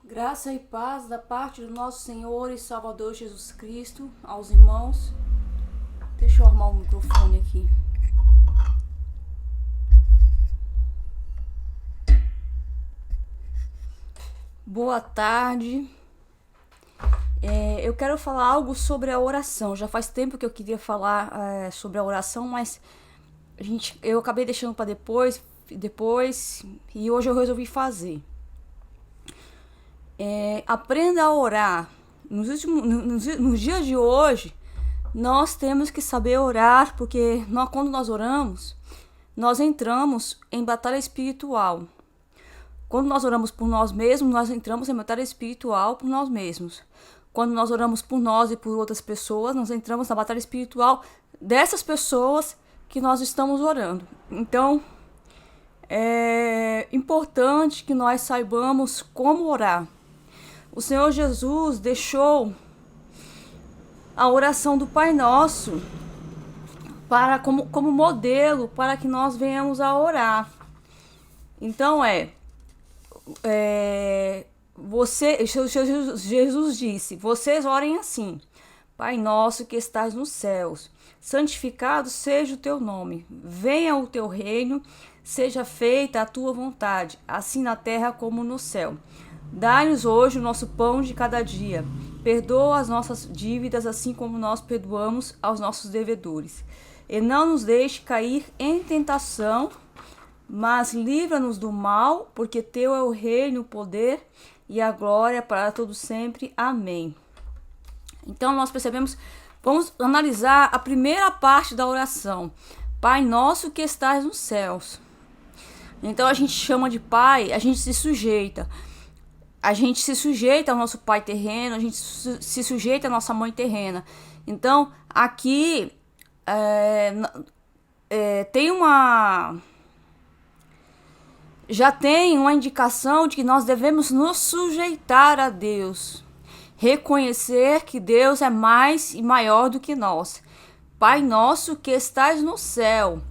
Graça e paz da parte do nosso Senhor e Salvador Jesus Cristo aos irmãos. Deixa eu arrumar o microfone aqui. Boa tarde. Eu quero falar algo sobre a oração. Já faz tempo que eu queria falar sobre a oração, mas eu acabei deixando para depois e hoje eu resolvi fazer. Aprenda a orar. Nos dias de hoje, nós temos que saber orar, porque quando nós oramos, nós entramos em batalha espiritual. Quando nós oramos por nós mesmos, nós entramos em batalha espiritual por nós mesmos. Quando nós oramos por nós e por outras pessoas, nós entramos na batalha espiritual dessas pessoas que nós estamos orando. Então, é importante que nós saibamos como orar. O Senhor Jesus deixou a oração do Pai Nosso como modelo para que nós venhamos a orar. Então Jesus disse: vocês orem assim: Pai nosso que estás nos céus, santificado seja o teu nome, venha o teu reino, seja feita a tua vontade, assim na terra como no céu. Dai-nos hoje o nosso pão de cada dia. Perdoa as nossas dívidas, assim como nós perdoamos aos nossos devedores. E não nos deixe cair em tentação, mas livra-nos do mal, porque teu é o reino, o poder e a glória para todo sempre. Amém. Então nós percebemos, vamos analisar a primeira parte da oração. Pai nosso que estás nos céus. Então a gente chama de Pai, a gente se sujeita. A gente se sujeita ao nosso pai terreno, a gente se sujeita à nossa mãe terrena. Então, aqui já tem uma indicação de que nós devemos nos sujeitar a Deus. Reconhecer que Deus é mais e maior do que nós. Pai nosso que estás no céu.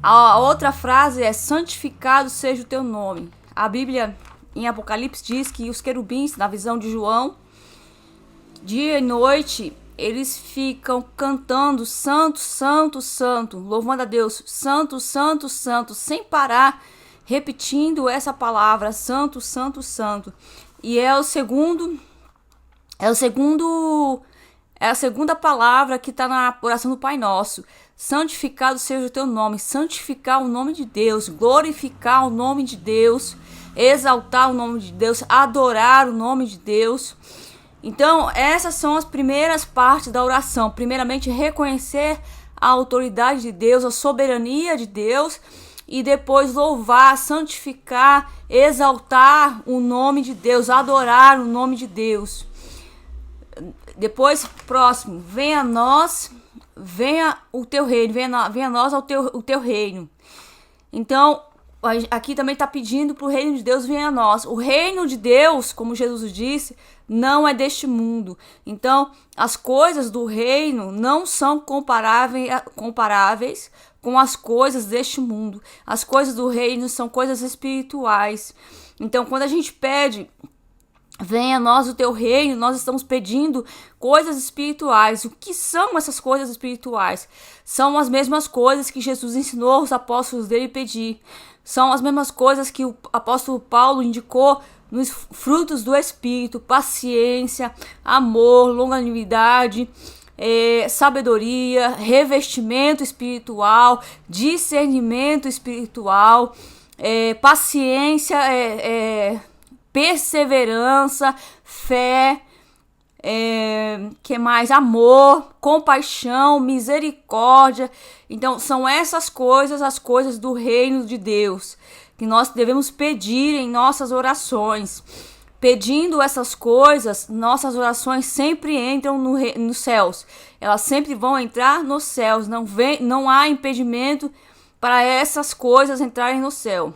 A outra frase é: santificado seja o teu nome. A Bíblia em Apocalipse diz que os querubins, na visão de João, dia e noite, eles ficam cantando santo, santo, santo, louvando a Deus, santo, santo, santo, sem parar, repetindo essa palavra, santo, santo, santo. E é a segunda palavra que está na oração do Pai Nosso. Santificado seja o teu nome, santificar o nome de Deus, glorificar o nome de Deus, exaltar o nome de Deus, adorar o nome de Deus. Então, essas são as primeiras partes da oração. Primeiramente, reconhecer a autoridade de Deus, a soberania de Deus, e depois louvar, santificar, exaltar o nome de Deus, adorar o nome de Deus. Depois, próximo, venha a nós, venha o teu reino, venha a nós o teu reino. Então, aqui também está pedindo para o reino de Deus venha a nós. O reino de Deus, como Jesus disse, não é deste mundo. Então, as coisas do reino não são comparáveis com as coisas deste mundo. As coisas do reino são coisas espirituais. Então, quando a gente pede venha a nós o teu reino, nós estamos pedindo coisas espirituais. O que são essas coisas espirituais? São as mesmas coisas que Jesus ensinou os apóstolos dele pedir. São as mesmas coisas que o apóstolo Paulo indicou nos frutos do Espírito: paciência, amor, longanimidade, sabedoria, revestimento espiritual, discernimento espiritual, paciência, perseverança, fé, que mais? Amor, compaixão, misericórdia. Então são essas coisas, as coisas do reino de Deus, que nós devemos pedir em nossas orações. Pedindo essas coisas, nossas orações sempre entram nos céus. Elas sempre vão entrar nos céus. Não há impedimento para essas coisas entrarem no céu.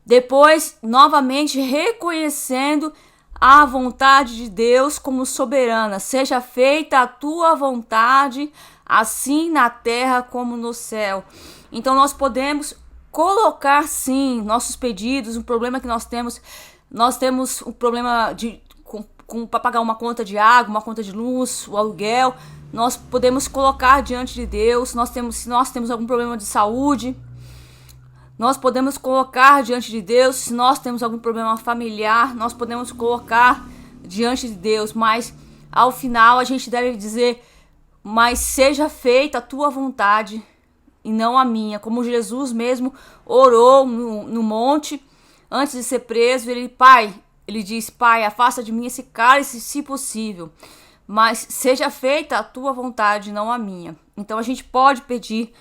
Depois, novamente, reconhecendo a vontade de Deus como soberana. Seja feita a tua vontade, assim na terra como no céu. Então, nós podemos colocar, sim, nossos pedidos, um problema que nós temos nós temos o problema para pagar uma conta de água, uma conta de luz, o aluguel, nós podemos colocar diante de Deus. Se nós temos algum problema de saúde, nós podemos colocar diante de Deus. Se nós temos algum problema familiar, nós podemos colocar diante de Deus. Mas ao final a gente deve dizer: mas seja feita a tua vontade e não a minha. Como Jesus mesmo orou no monte antes de ser preso, ele disse: Pai, afasta de mim esse cálice, se possível, mas seja feita a tua vontade, não a minha. Então a gente pode pedir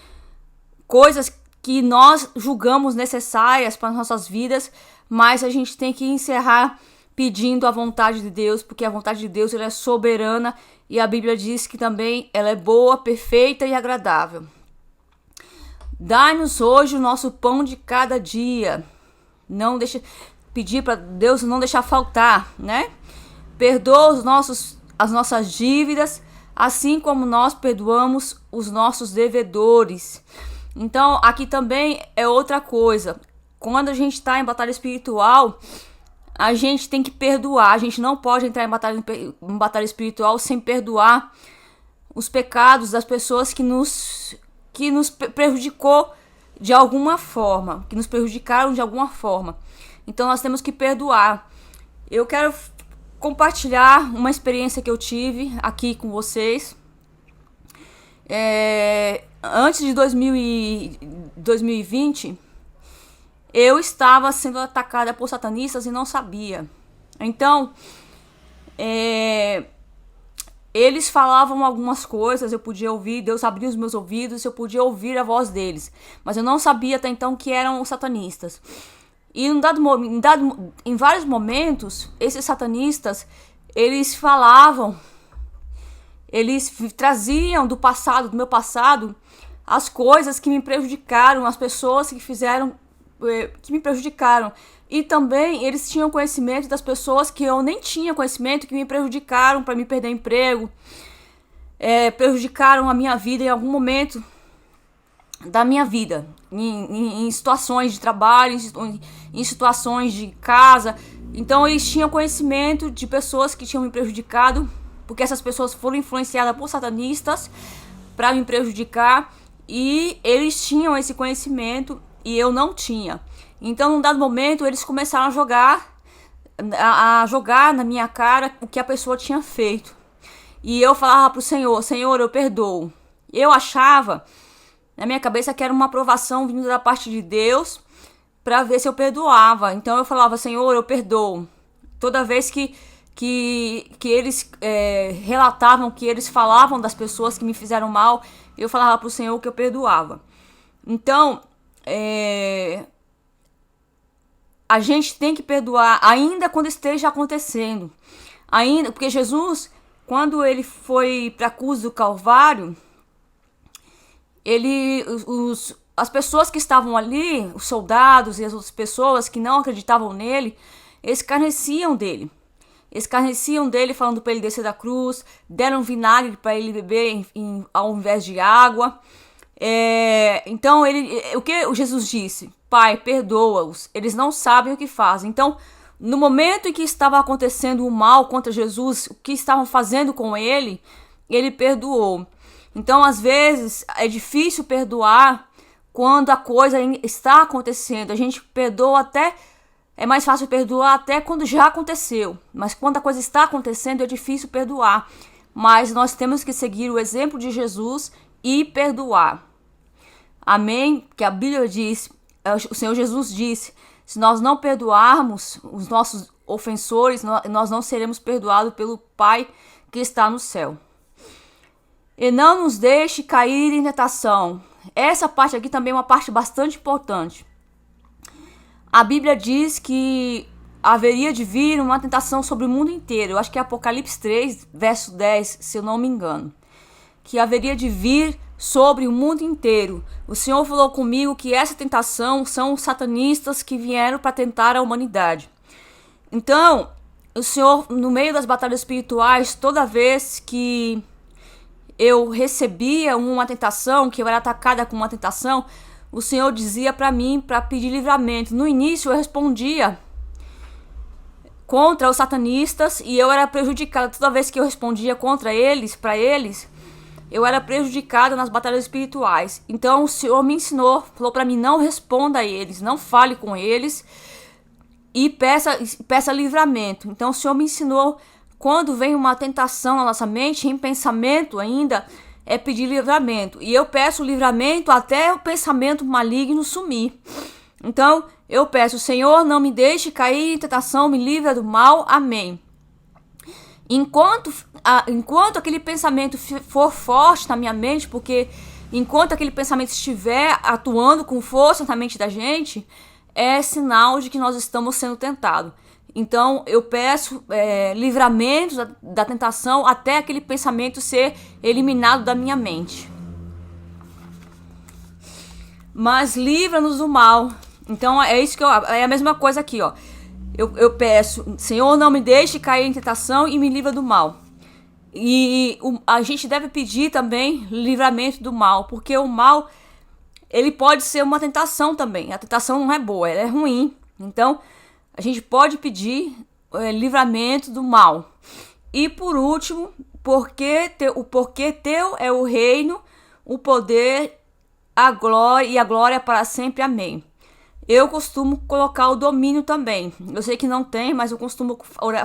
coisas que nós julgamos necessárias para as nossas vidas, mas a gente tem que encerrar pedindo a vontade de Deus, porque a vontade de Deus, ela é soberana, e a Bíblia diz que também ela é boa, perfeita e agradável. Dai-nos hoje o nosso pão de cada dia. Não deixa, pedir para Deus não deixar faltar, né? Perdoa as nossas dívidas, assim como nós perdoamos os nossos devedores. Então, aqui também é outra coisa. Quando a gente está em batalha espiritual, a gente tem que perdoar. A gente não pode entrar em batalha espiritual sem perdoar os pecados das pessoas que nos prejudicou de alguma forma, que nos prejudicaram de alguma forma. Então nós temos que perdoar. Eu quero compartilhar uma experiência que eu tive aqui com vocês. Antes de 2020, eu estava sendo atacada por satanistas e não sabia. Então, eles falavam algumas coisas, eu podia ouvir, Deus abriu os meus ouvidos, eu podia ouvir a voz deles. Mas eu não sabia até então que eram os satanistas. E em vários momentos, esses satanistas, eles falavam, eles traziam do meu passado, as coisas que me prejudicaram, as pessoas que me prejudicaram. E também eles tinham conhecimento das pessoas que eu nem tinha conhecimento, que me prejudicaram para me perder emprego, prejudicaram a minha vida em algum momento da minha vida, em situações de trabalho, em situações de casa. Então eles tinham conhecimento de pessoas que tinham me prejudicado, porque essas pessoas foram influenciadas por satanistas para me prejudicar, e eles tinham esse conhecimento e eu não tinha. Então, num dado momento, eles começaram a jogar na minha cara o que a pessoa tinha feito. E eu falava pro Senhor: Senhor, eu perdoo. Eu achava, na minha cabeça, que era uma aprovação vindo da parte de Deus para ver se eu perdoava. Então eu falava: Senhor, eu perdoo. Toda vez que eles relatavam, que eles falavam das pessoas que me fizeram mal, eu falava pro Senhor que eu perdoava. Então, a gente tem que perdoar, ainda quando esteja acontecendo. Ainda, porque Jesus, quando ele foi para a cruz do Calvário, as pessoas que estavam ali, os soldados e as outras pessoas que não acreditavam nele, escarneciam dele. Escarneciam dele, falando para ele descer da cruz, deram vinagre para ele beber ao invés de água. Então, o que Jesus disse? Pai, perdoa-os, eles não sabem o que fazem. Então, no momento em que estava acontecendo o mal contra Jesus, o que estavam fazendo com ele, ele perdoou. Então, às vezes, é difícil perdoar quando a coisa está acontecendo. A gente perdoa até... É mais fácil perdoar até quando já aconteceu. Mas quando a coisa está acontecendo, é difícil perdoar. Mas nós temos que seguir o exemplo de Jesus e perdoar. Amém? Que a Bíblia diz, o Senhor Jesus disse: se nós não perdoarmos os nossos ofensores, nós não seremos perdoados pelo Pai que está no céu. E não nos deixe cair em tentação. Essa parte aqui também é uma parte bastante importante. A Bíblia diz que haveria de vir uma tentação sobre o mundo inteiro. Eu acho que é Apocalipse 3, verso 10, se eu não me engano. Que haveria de vir sobre o mundo inteiro. O Senhor falou comigo que essa tentação são os satanistas que vieram para tentar a humanidade. Então, o Senhor, no meio das batalhas espirituais, toda vez que eu recebia uma tentação, que eu era atacada com uma tentação, o Senhor dizia para mim para pedir livramento. No início eu respondia contra os satanistas e eu era prejudicada toda vez que eu respondia contra eles, para eles, eu era prejudicada nas batalhas espirituais. Então o Senhor me ensinou, falou para mim: não responda a eles, não fale com eles e peça livramento. Então o Senhor me ensinou, quando vem uma tentação na nossa mente, em pensamento ainda, é pedir livramento. E eu peço livramento até o pensamento maligno sumir. Então eu peço: Senhor, não me deixe cair em tentação, me livra do mal. Amém. Enquanto aquele pensamento for forte na minha mente, porque enquanto aquele pensamento estiver atuando com força na mente da gente, é sinal de que nós estamos sendo tentados. Então eu peço livramento da tentação até aquele pensamento ser eliminado da minha mente. Mas livra-nos do mal. Então é isso que é a mesma coisa aqui, ó. Eu peço: Senhor, não me deixe cair em tentação e me livra do mal. E a gente deve pedir também livramento do mal, porque o mal, ele pode ser uma tentação também. A tentação não é boa, ela é ruim. Então a gente pode pedir livramento do mal. E por último, porque teu é o reino, o poder, a glória para sempre. Amém. Eu costumo colocar o domínio também. Eu sei que não tem, mas eu costumo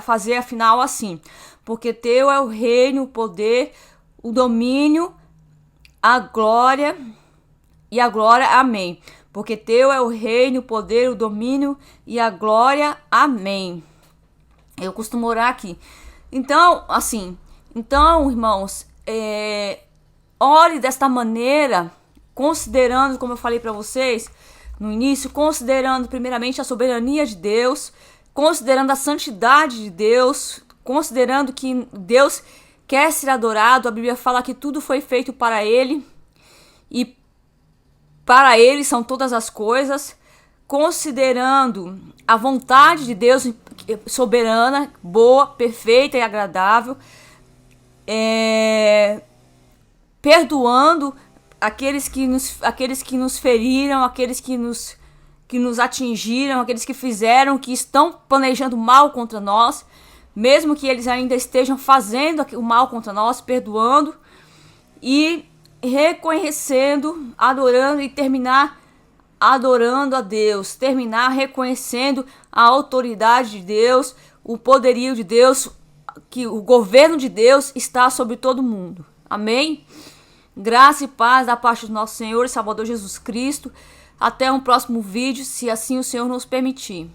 fazer a final assim: porque teu é o reino, o poder, o domínio, a glória e a glória. Amém. Porque teu é o reino, o poder, o domínio e a glória. Amém. Eu costumo orar aqui. Então, assim, irmãos, ore desta maneira, considerando, como eu falei para vocês no início, considerando primeiramente a soberania de Deus, considerando a santidade de Deus, considerando que Deus quer ser adorado. A Bíblia fala que tudo foi feito para Ele e para Ele são todas as coisas. Considerando a vontade de Deus soberana, boa, perfeita e agradável, perdoando aqueles que nos feriram, aqueles que nos atingiram, aqueles que estão planejando mal contra nós, mesmo que eles ainda estejam fazendo o mal contra nós, perdoando e reconhecendo, adorando e terminar adorando a Deus, terminar reconhecendo a autoridade de Deus, o poderio de Deus, que o governo de Deus está sobre todo mundo. Amém? Graça e paz da parte do nosso Senhor e Salvador Jesus Cristo. Até um próximo vídeo, se assim o Senhor nos permitir.